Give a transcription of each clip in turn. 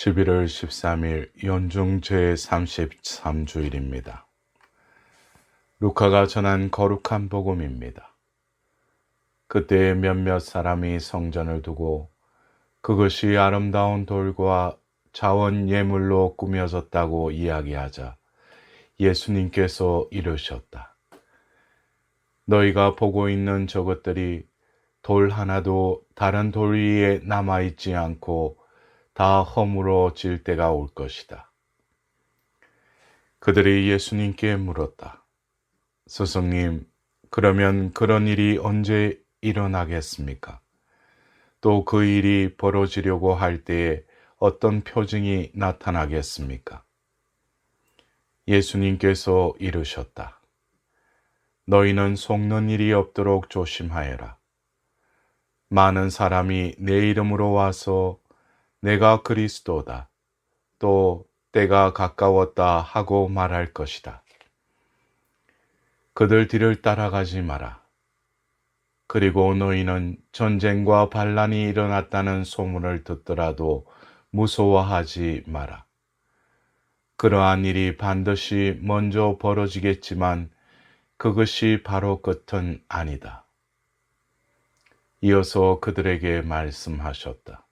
11월 13일 연중 제33주일입니다. 루카가 전한 거룩한 복음입니다. 그때 몇몇 사람이 성전을 두고 그것이 아름다운 돌과 자원 예물로 꾸며졌다고 이야기하자 예수님께서 이르셨다. 너희가 보고 있는 저것들이 돌 하나도 다른 돌 위에 남아있지 않고 다 허물어질 때가 올 것이다. 그들이 예수님께 물었다. 스승님, 그러면 그런 일이 언제 일어나겠습니까? 또 그 일이 벌어지려고 할 때에 어떤 표징이 나타나겠습니까? 예수님께서 이르셨다. 너희는 속는 일이 없도록 조심하여라. 많은 사람이 내 이름으로 와서 내가 그리스도다, 또 때가 가까웠다 하고 말할 것이다. 그들 뒤를 따라가지 마라. 그리고 너희는 전쟁과 반란이 일어났다는 소문을 듣더라도 무서워하지 마라. 그러한 일이 반드시 먼저 벌어지겠지만 그것이 바로 끝은 아니다. 이어서 그들에게 말씀하셨다.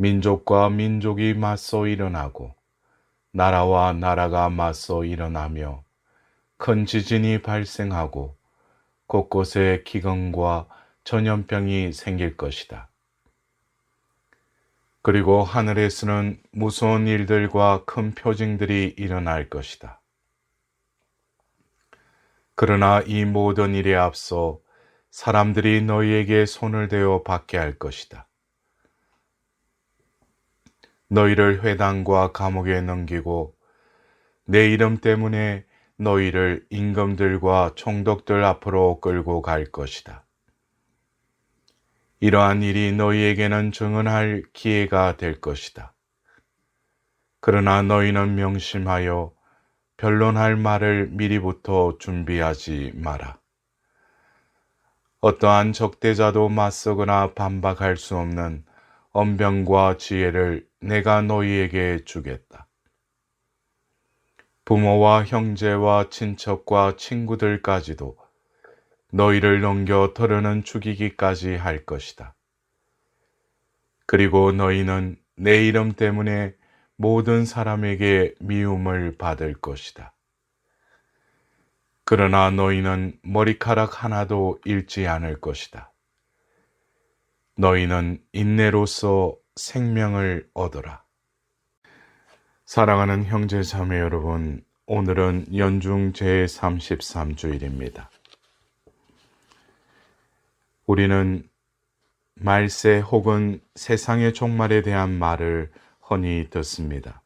민족과 민족이 맞서 일어나고 나라와 나라가 맞서 일어나며 큰 지진이 발생하고 곳곳에 기근과 전염병이 생길 것이다. 그리고 하늘에서는 무서운 일들과 큰 표징들이 일어날 것이다. 그러나 이 모든 일에 앞서 사람들이 너희에게 손을 대어 받게 할 것이다. 너희를 회당과 감옥에 넘기고 내 이름 때문에 너희를 임금들과 총독들 앞으로 끌고 갈 것이다. 이러한 일이 너희에게는 증언할 기회가 될 것이다. 그러나 너희는 명심하여 변론할 말을 미리부터 준비하지 마라. 어떠한 적대자도 맞서거나 반박할 수 없는 언변과 지혜를 내가 너희에게 주겠다. 부모와 형제와 친척과 친구들까지도 너희를 넘겨 더러는 죽이기까지 할 것이다. 그리고 너희는 내 이름 때문에 모든 사람에게 미움을 받을 것이다. 그러나 너희는 머리카락 하나도 잃지 않을 것이다. 너희는 인내로서 생명을 얻어라. 사랑하는 형제 자매 여러분, 오늘은 연중 제33주일입니다. 우리는 말세 혹은 세상의 종말에 대한 말을 흔히 듣습니다.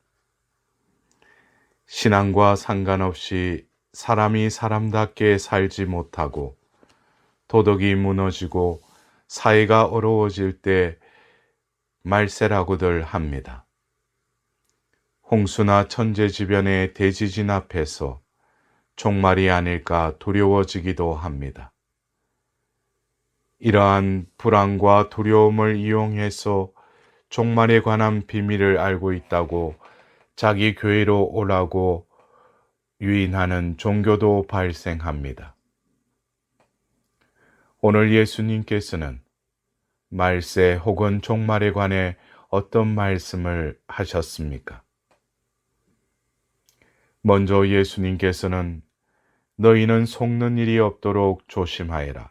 신앙과 상관없이 사람이 사람답게 살지 못하고 도덕이 무너지고 사회가 어려워질 때 말세라고들 합니다. 홍수나 천재지변의 대지진 앞에서 종말이 아닐까 두려워지기도 합니다. 이러한 불안과 두려움을 이용해서 종말에 관한 비밀을 알고 있다고 자기 교회로 오라고 유인하는 종교도 발생합니다. 오늘 예수님께서는 말세 혹은 종말에 관해 어떤 말씀을 하셨습니까? 먼저 예수님께서는 너희는 속는 일이 없도록 조심하여라.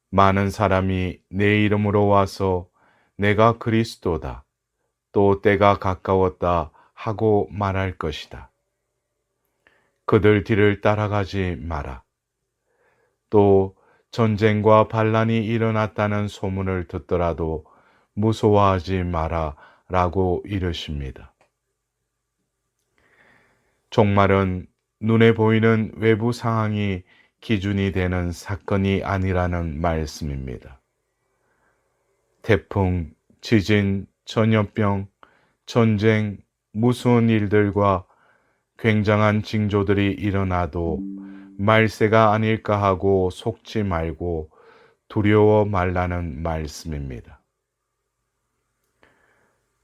많은 사람이 내 이름으로 와서 내가 그리스도다, 또 때가 가까웠다 하고 말할 것이다. 그들 뒤를 따라가지 마라. 또 전쟁과 반란이 일어났다는 소문을 듣더라도 무서워하지 마라 라고 이르십니다. 종말은 눈에 보이는 외부 상황이 기준이 되는 사건이 아니라는 말씀입니다. 태풍, 지진, 전염병, 전쟁, 무서운 일들과 굉장한 징조들이 일어나도 말세가 아닐까 하고 속지 말고 두려워 말라는 말씀입니다.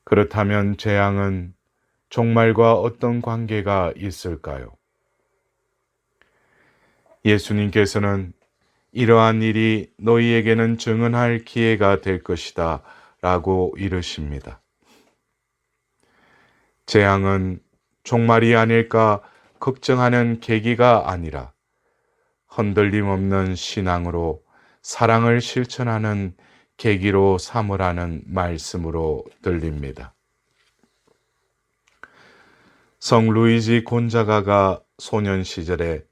그렇다면 재앙은 종말과 어떤 관계가 있을까요? 예수님께서는 이러한 일이 너희에게는 증언할 기회가 될 것이다 라고 이르십니다. 재앙은 종말이 아닐까 걱정하는 계기가 아니라 흔들림 없는 신앙으로 사랑을 실천하는 계기로 삼으라는 말씀으로 들립니다. 성 루이지 곤자가가 소년 시절에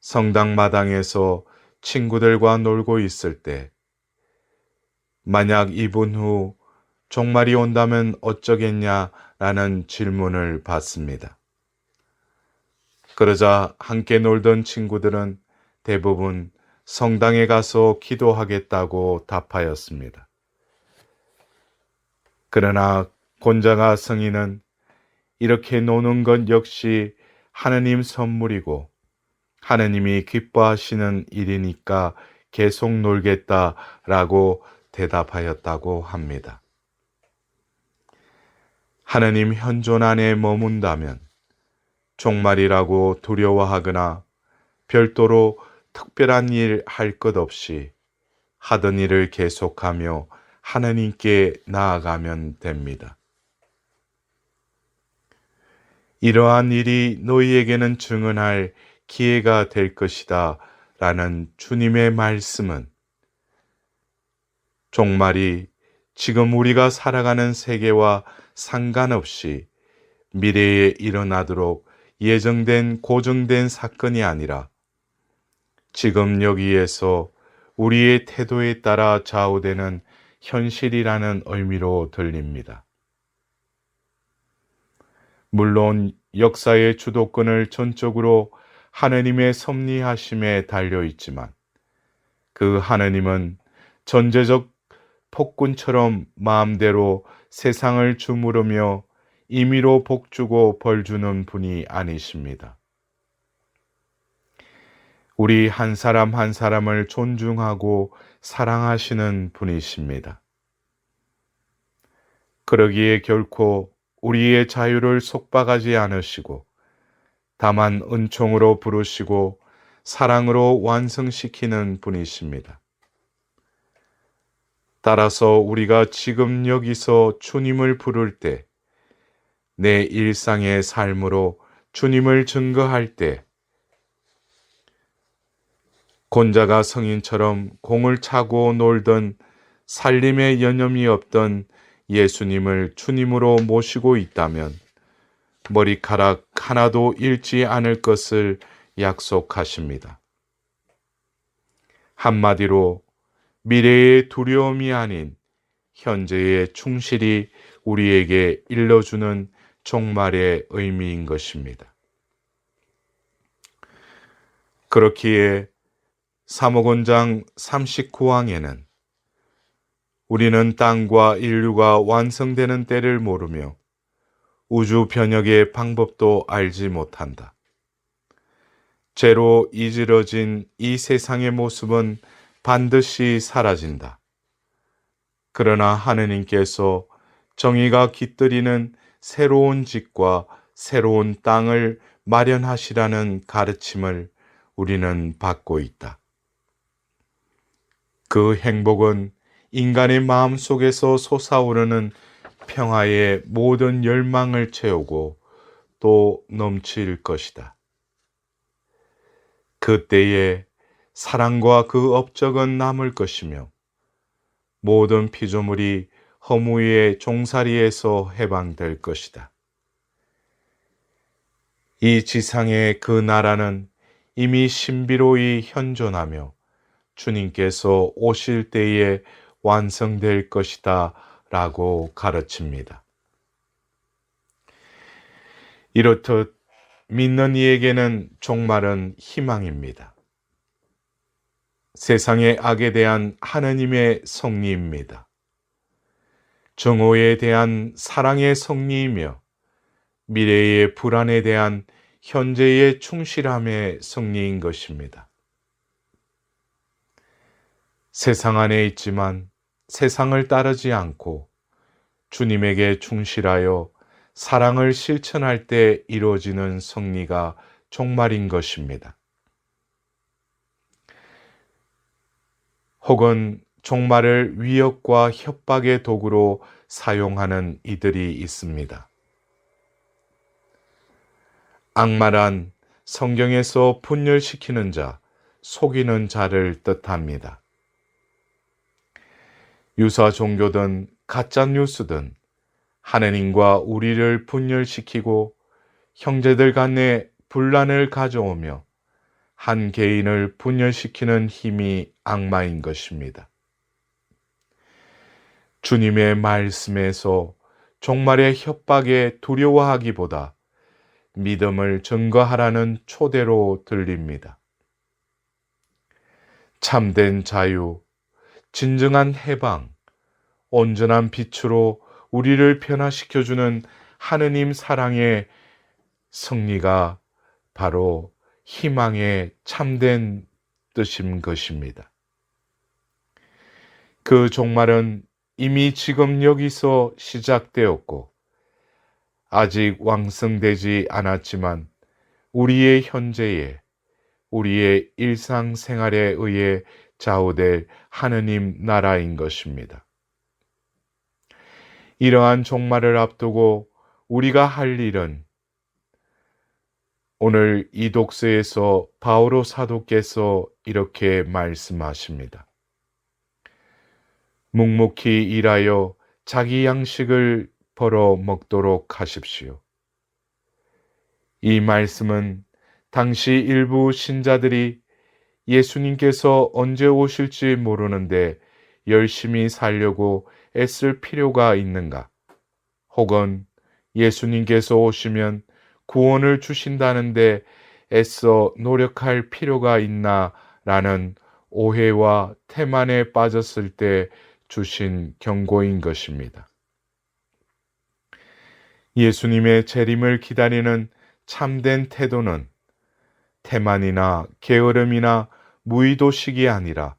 성당 마당에서 친구들과 놀고 있을 때 만약 2분 후 종말이 온다면 어쩌겠냐라는 질문을 받습니다. 그러자 함께 놀던 친구들은 대부분 성당에 가서 기도하겠다고 답하였습니다. 그러나 곤자가 성인은 이렇게 노는 것 역시 하느님 선물이고 하느님이 기뻐하시는 일이니까 계속 놀겠다라고 대답하였다고 합니다. 하느님 현존 안에 머문다면 종말이라고 두려워하거나 별도로 특별한 일 할 것 없이 하던 일을 계속하며 하느님께 나아가면 됩니다. 이러한 일이 너희에게는 증언할 기회가 될 것이다 라는 주님의 말씀은 종말이 지금 우리가 살아가는 세계와 상관없이 미래에 일어나도록 예정된 고정된 사건이 아니라 지금 여기에서 우리의 태도에 따라 좌우되는 현실이라는 의미로 들립니다. 물론 역사의 주도권을 전적으로 하느님의 섭리하심에 달려있지만 그 하느님은 전제적 폭군처럼 마음대로 세상을 주무르며 임의로 복주고 벌주는 분이 아니십니다. 우리 한 사람 한 사람을 존중하고 사랑하시는 분이십니다. 그러기에 결코 우리의 자유를 속박하지 않으시고 다만 은총으로 부르시고 사랑으로 완성시키는 분이십니다. 따라서 우리가 지금 여기서 주님을 부를 때, 내 일상의 삶으로 주님을 증거할 때, 곤자가 성인처럼 공을 차고 놀던 살림에 여념이 없던 예수님을 주님으로 모시고 있다면 머리카락 하나도 잃지 않을 것을 약속하십니다. 한마디로 미래의 두려움이 아닌 현재의 충실이 우리에게 일러주는 종말의 의미인 것입니다. 그렇기에 사복원장 39항에는 우리는 땅과 인류가 완성되는 때를 모르며 우주 변혁의 방법도 알지 못한다. 죄로 이지러진 이 세상의 모습은 반드시 사라진다. 그러나 하느님께서 정의가 깃들이는 새로운 집과 새로운 땅을 마련하시라는 가르침을 우리는 받고 있다. 그 행복은 인간의 마음 속에서 솟아오르는 평화의 모든 열망을 채우고 또 넘칠 것이다. 그때에 사랑과 그 업적은 남을 것이며 모든 피조물이 허무의 종살이에서 해방될 것이다. 이 지상의 그 나라는 이미 신비로이 현존하며 주님께서 오실 때에 완성될 것이다 라고 가르칩니다. 이렇듯 믿는 이에게는 종말은 희망입니다. 세상의 악에 대한 하느님의 섭리입니다. 정오에 대한 사랑의 섭리이며 미래의 불안에 대한 현재의 충실함의 섭리인 것입니다. 세상 안에 있지만 세상을 따르지 않고 주님에게 충실하여 사랑을 실천할 때 이루어지는 승리가 종말인 것입니다. 혹은 종말을 위협과 협박의 도구로 사용하는 이들이 있습니다. 악마란 성경에서 분열시키는 자, 속이는 자를 뜻합니다. 유사 종교든 가짜 뉴스든 하느님과 우리를 분열시키고 형제들 간에 분란을 가져오며 한 개인을 분열시키는 힘이 악마인 것입니다. 주님의 말씀에서 종말의 협박에 두려워하기보다 믿음을 증거하라는 초대로 들립니다. 참된 자유, 진정한 해방, 온전한 빛으로 우리를 변화시켜주는 하느님 사랑의 승리가 바로 희망의 참된 뜻인 것입니다. 그 종말은 이미 지금 여기서 시작되었고 아직 완성되지 않았지만 우리의 현재에, 우리의 일상생활에 의해 좌우될 하느님 나라인 것입니다. 이러한 종말을 앞두고 우리가 할 일은 오늘 이 독서에서 바오로 사도께서 이렇게 말씀하십니다. 묵묵히 일하여 자기 양식을 벌어 먹도록 하십시오. 이 말씀은 당시 일부 신자들이 예수님께서 언제 오실지 모르는데 열심히 살려고 애쓸 필요가 있는가? 혹은 예수님께서 오시면 구원을 주신다는데 애써 노력할 필요가 있나? 라는 오해와 태만에 빠졌을 때 주신 경고인 것입니다. 예수님의 재림을 기다리는 참된 태도는 태만이나 게으름이나 무의도식이 아니라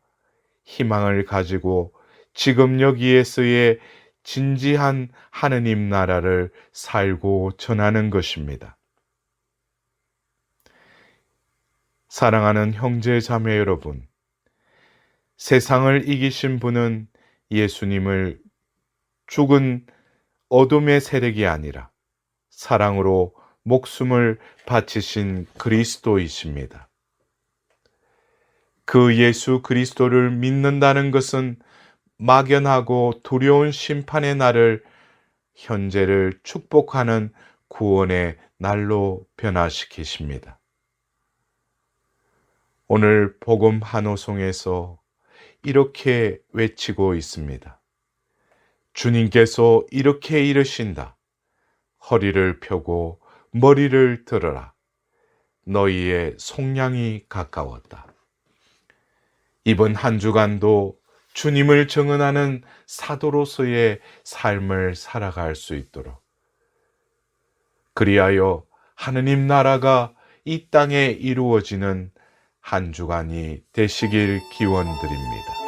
희망을 가지고 지금 여기에서의 진지한 하느님 나라를 살고 전하는 것입니다. 사랑하는 형제 자매 여러분, 세상을 이기신 분은 예수님을 죽은 어둠의 세력이 아니라 사랑으로 목숨을 바치신 그리스도이십니다. 그 예수 그리스도를 믿는다는 것은 막연하고 두려운 심판의 날을 현재를 축복하는 구원의 날로 변화시키십니다. 오늘 복음 한호송에서 이렇게 외치고 있습니다. 주님께서 이렇게 이르신다. 허리를 펴고 머리를 들어라. 너희의 속량이 가까웠다. 이번 한 주간도 주님을 증언하는 사도로서의 삶을 살아갈 수 있도록 그리하여 하느님 나라가 이 땅에 이루어지는 한 주간이 되시길 기원드립니다.